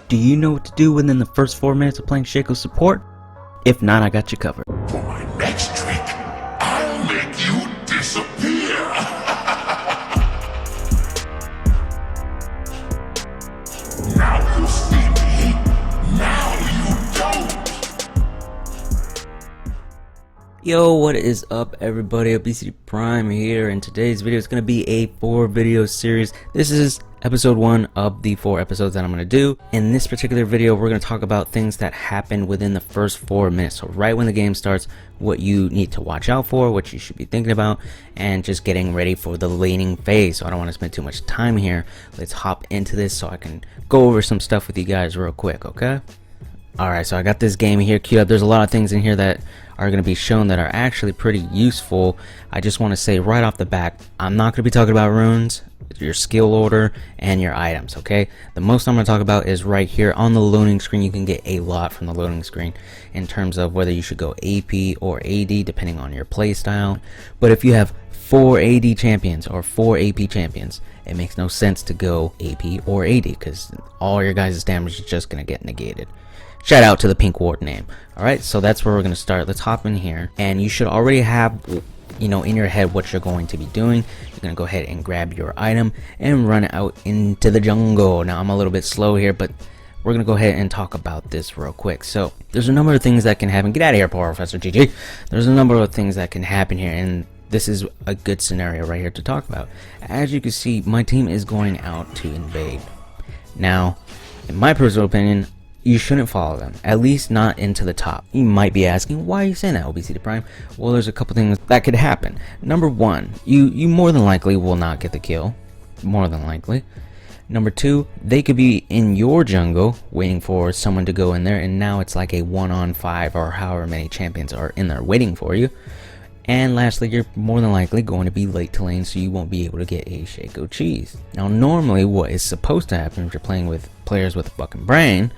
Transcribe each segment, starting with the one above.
Do you know what to do within the first 4 minutes of playing Shaco Support? If not, I got you covered. For my next trick, I'll make you disappear. Now you see me, now you don't. Yo, what is up everybody? Obesity Prime here, and today's video is going to be a 4-video series. This is episode 1 of the 4 episodes that I'm going to do. In this particular video, we're going to talk about things that happen within the first 4 minutes. So right when the game starts, what you need to watch out for, what you should be thinking about, and just getting ready for the laning phase. So I don't want to spend too much time here. Let's hop into this so I can go over some stuff with you guys real quick, okay? Alright, so I got this game here queued up. There's a lot of things in here that are going to be shown that are actually pretty useful. I just want to say right off the bat, I'm not going to be talking about runes, your skill order, and your items, okay? The most I'm going to talk about is right here on the loading screen. You can get a lot from the loading screen in terms of whether you should go AP or AD depending on your play style. But if you have 4 AD champions or 4 AP champions, it makes no sense to go AP or AD because all your guys' damage is just going to get negated. Shout out to the pink ward name. Alright, so that's where we're going to start. Let's hop in here, and you should already have, you know, in your head what you're going to be doing. You're going to go ahead and grab your item and run out into the jungle. Now I'm a little bit slow here, but we're going to go ahead and talk about this real quick. So there's a number of things that can happen. Get out of here, Professor GG. There's a number of things that can happen here, and this is a good scenario right here to talk about. As you can see, my team is going out to invade. Now, in my personal opinion, you shouldn't follow them, at least not into the top. You might be asking, why are you saying that, Obesity Prime? Well, there's a couple things that could happen. Number one, you more than likely will not get the kill, more than likely. Number two, they could be in your jungle waiting for someone to go in there, and now it's like a 1-on-5 or however many champions are in there waiting for you. And lastly, you're more than likely going to be late to lane, so you won't be able to get a Shaco cheese. Now, normally what is supposed to happen if you're playing with players with a fucking brain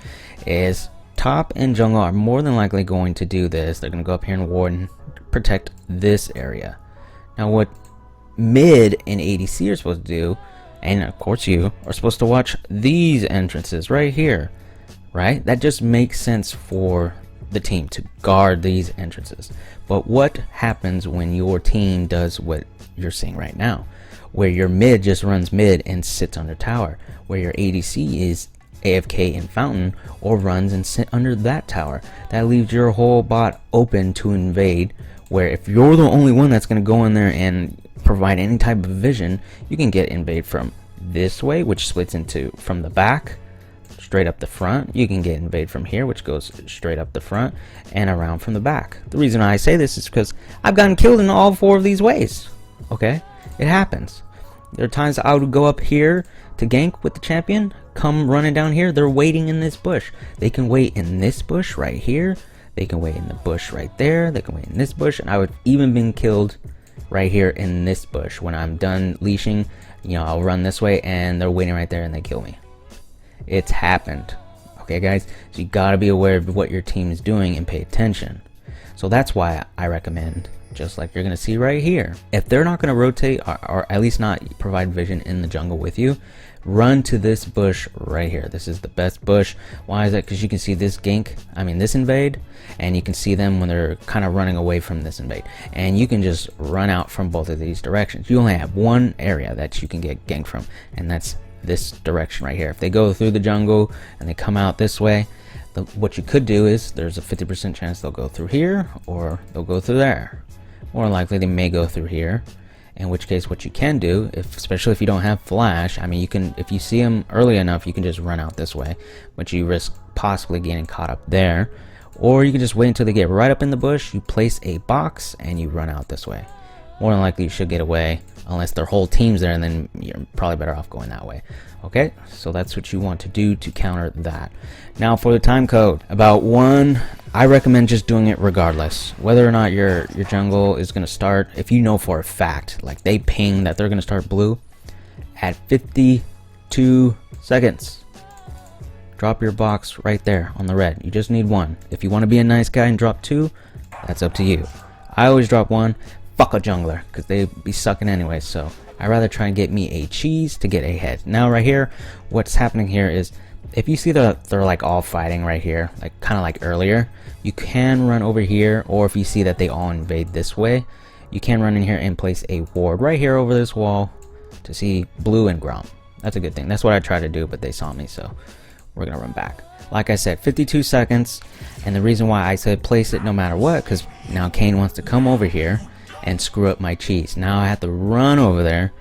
is top and jungle are more than likely going to do this. They're going to go up here and ward and protect this area. Now, what mid and ADC are supposed to do, and of course you, are supposed to watch these entrances right here, right? That just makes sense for the team to guard these entrances. But what happens when your team does what you're seeing right now, where your mid just runs mid and sits under tower, where your ADC is AFK in fountain or runs and sit under that tower? That leaves your whole bot open to invade, where if you're the only one that's going to go in there and provide any type of vision, you can get invade from this way, which splits into from the back straight up the front. You can get invade from here, which goes straight up the front and around from the back. The reason I say this is because I've gotten killed in all 4 of these ways. Okay, it happens. There are times I would go up here to gank with the champion, come running down here, they're waiting in this bush. They can wait in this bush right here, they can wait in the bush right there, they can wait in this bush, and I would even been killed right here in this bush. When I'm done leashing, you know, I'll run this way and they're waiting right there and they kill me. It's happened. Okay guys, so you gotta be aware of what your team is doing and pay attention. So that's why I recommend, just like you're gonna see right here, if they're not gonna rotate or at least not provide vision in the jungle with you, run to this bush right here. This is the best bush. Why is that? Because you can see this gank, this invade, and you can see them when they're kind of running away from this invade, and you can just run out from both of these directions. You only have one area that you can get ganked from, and that's this direction right here. If they go through the jungle and they come out this way, what you could do is there's a 50% chance they'll go through here or they'll go through there. More likely they may go through here, in which case what you can do, especially if you don't have flash, you can, if you see them early enough, you can just run out this way, but you risk possibly getting caught up there. Or you can just wait until they get right up in the bush, you place a box and you run out this way. More than likely you should get away, unless their whole team's there, and then you're probably better off going that way. Okay, so that's what you want to do to counter that. Now for the time code, about 1, I recommend just doing it regardless. Whether or not your jungle is going to start, if you know for a fact, like they ping that they're going to start blue, at 52 seconds, drop your box right there on the red. You just need 1. If you want to be a nice guy and drop 2, that's up to you. I always drop 1. Fuck a jungler, because they be sucking anyway, so I'd rather try and get me a cheese to get a head. Now right here, what's happening here is if you see that they're like all fighting right here, like kind of like earlier, you can run over here, or if you see that they all invade this way, you can run in here and place a ward right here over this wall to see blue and Grom. That's a good thing. That's what I tried to do, but they saw me, so we're gonna run back. Like I said, 52 seconds, and the reason why I said place it no matter what, because now Kane wants to come over here and screw up my cheese. Now I have to run over there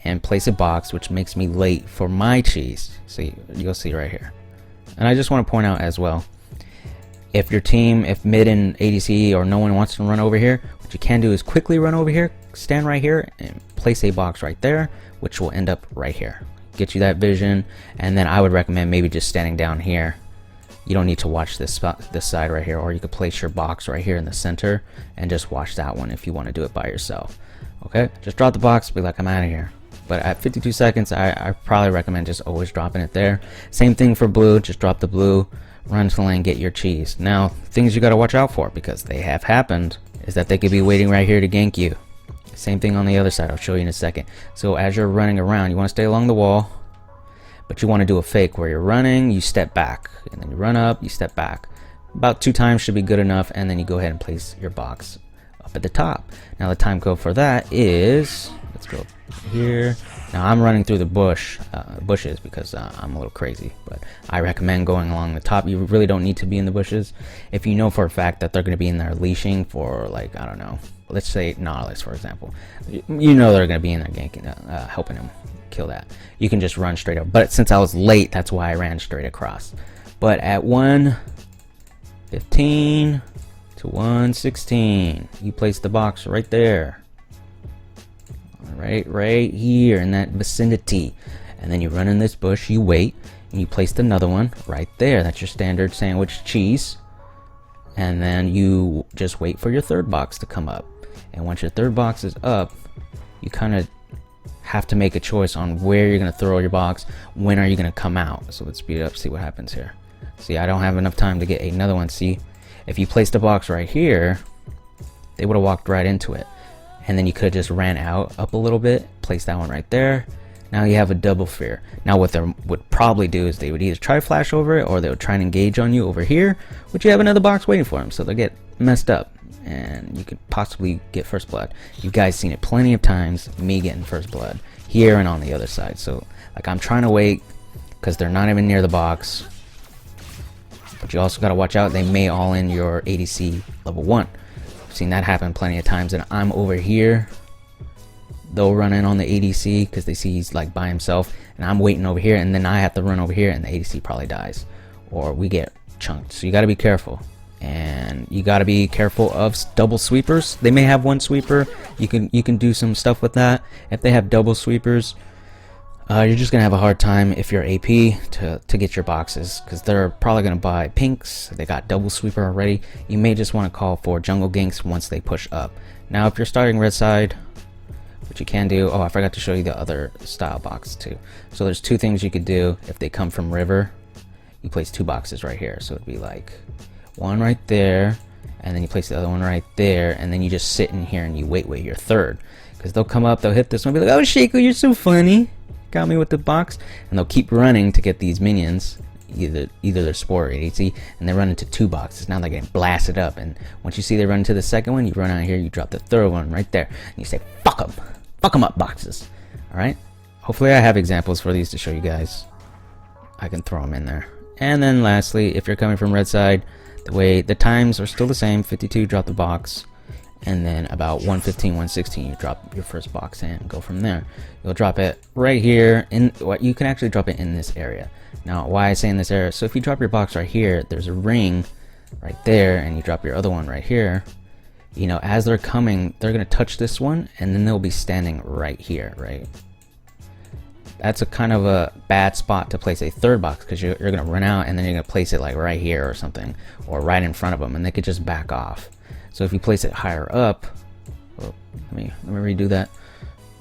and place a box, which makes me late for my cheese. See, you'll see right here. And I just want to point out as well, if your team, if mid and ADC or no one wants to run over here, what you can do is quickly run over here, stand right here, and place a box right there, which will end up right here. Get you that vision, and then I would recommend maybe just standing down here. You don't need to watch this spot, this side right here, or you could place your box right here in the center and just watch that one if you want to do it by yourself. Okay, just drop the box, be like, I'm out of here. But at 52 seconds, I probably recommend just always dropping it there. Same thing for blue, just drop the blue, run to the lane, get your cheese. Now, things you got to watch out for, because they have happened, is that they could be waiting right here to gank you. Same thing on the other side, I'll show you in a second. So as you're running around, you want to stay along the wall, but you want to do a fake where you're running, you step back, and then you run up, you step back. About 2 times should be good enough, and then you go ahead and place your box up at the top. Now the time code for that is, let's go here. Now I'm running through the bushes because I'm a little crazy, but I recommend going along the top. You really don't need to be in the bushes if you know for a fact that they're going to be in there leashing for, like, I don't know, let's say Nautilus for example. You know they're going to be in there ganking, helping him kill that. You can just run straight up, but since I was late, that's why I ran straight across. But at 1:15 to 1:16, you place the box right there. Right here in that vicinity, and then you run in this bush, you wait, and you place another one right there. That's your standard sandwich cheese, and then you just wait for your third box to come up. And once your third box is up, you kind of have to make a choice on where you're going to throw your box, when are you going to come out. So let's speed it up, see what happens here. See, I don't have enough time to get another one. See, if you placed a box right here, they would have walked right into it. And then you could have just ran out up a little bit, place that one right there. Now you have a double fear. Now what they would probably do is they would either try to flash over it, or they would try and engage on you over here, which you have another box waiting for them, so they'll get messed up and you could possibly get first blood. You guys seen it plenty of times, me getting first blood here and on the other side. So like, I'm trying to wait because they're not even near the box, but you also got to watch out, they may all in your ADC level 1. Seen that happen plenty of times, and I'm over here, they'll run in on the ADC because they see he's like by himself, and I'm waiting over here, and then I have to run over here, and the ADC probably dies, or we get chunked. So you got to be careful, and you got to be careful of double sweepers. They may have one sweeper, you can do some stuff with that. If they have double sweepers, you're just gonna have a hard time if you're AP to get your boxes, because they're probably gonna buy pinks. They got double sweeper already. You may just want to call for jungle ganks once they push up. Now if you're starting red side, which you can do, oh, I forgot to show you the other style box too. So there's 2 things you could do. If they come from river, you place 2 boxes right here, so it'd be like one right there, and then you place the other one right there, and then you just sit in here and you wait your third, because they'll come up, they'll hit this one, be like, oh Shaco, you're so funny, got me with the box, and they'll keep running to get these minions, either their support or ADC, and they run into 2 boxes. Now they're getting blasted up, and once you see they run into the second one, you run out here, you drop the third one right there, and you say fuck them up boxes. All right, hopefully I have examples for these to show you guys. I can throw them in there. And then lastly, if you're coming from red side, the times are still the same. 52, drop the box, and then about 1:15, 1:16, you drop your first box in and go from there. You'll drop it right here, you can actually drop it in this area. Now why I say in this area, so if you drop your box right here, there's a ring right there, and you drop your other one right here, you know, as they're coming, they're gonna touch this one, and then they'll be standing right here, right? That's a kind of a bad spot to place a third box, because you're gonna run out, and then you're gonna place it like right here or something, or right in front of them, and they could just back off. So if you place it higher up, oh, let me redo that.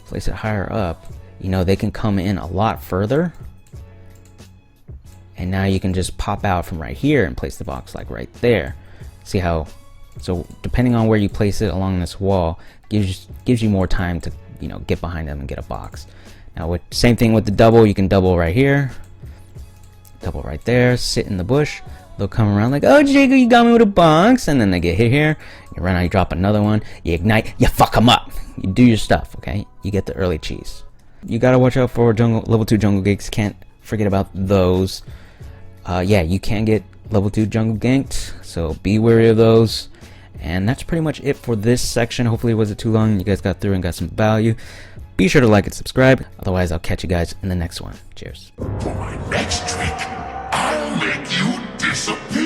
Place it higher up, you know, they can come in a lot further, and now you can just pop out from right here and place the box like right there. See how? So depending on where you place it along this wall, gives you more time to, you know, get behind them and get a box. Now with same thing with the double, you can double right here, right there, sit in the bush. They'll come around like, oh, Jacob, you got me with a box. And then they get hit here. You run out, you drop another one. You ignite, you fuck them up. You do your stuff, okay? You get the early cheese. You gotta watch out for level 2 jungle ganks. Can't forget about those. Yeah, you can get level 2 jungle ganked, so be wary of those. And that's pretty much it for this section. Hopefully it wasn't too long. You guys got through and got some value. Be sure to like and subscribe. Otherwise, I'll catch you guys in the next one. Cheers. For my next trick, I'll make you disappear.